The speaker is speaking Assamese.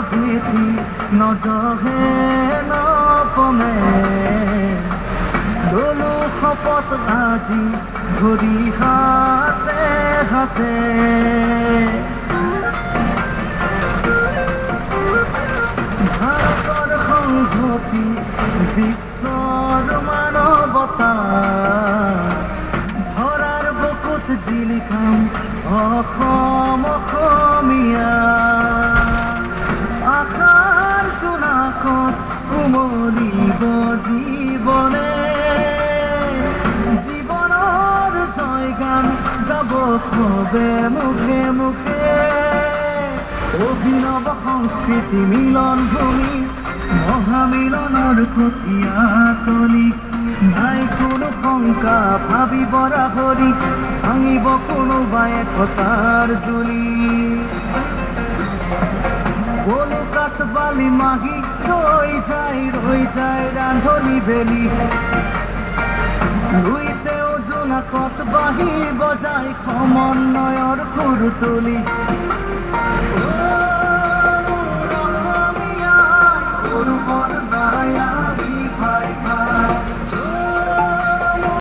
ভীতি নজহে নপমে ললো শপত আজি ধৰি হাতে হাতে ভাৰতৰ সংহতি বিশ্বৰ মানৱতা ধৰাৰ বুকুত জিলিকাম অসম অসমীয়া আকাৰ জোনাকত উমলিব জীৱনে জীৱনৰ জয়গান গাব সবে মুখে মুখে অভিনৱ সংস্কৃতি মিলন ভূমি মহামিলনৰ কটীয়াতলি নাই কোনো শংকা ভাবিব ৰাহৰি ভাঙিব কোনোবাই একতাৰ জুলি বলুকাত বালি মাহি ৰৈ যায় ৰান্ধনি বেলি লুইতেও জোনাকত বাঁহী বজাই সমন্বয়ৰ সুৰ তুলি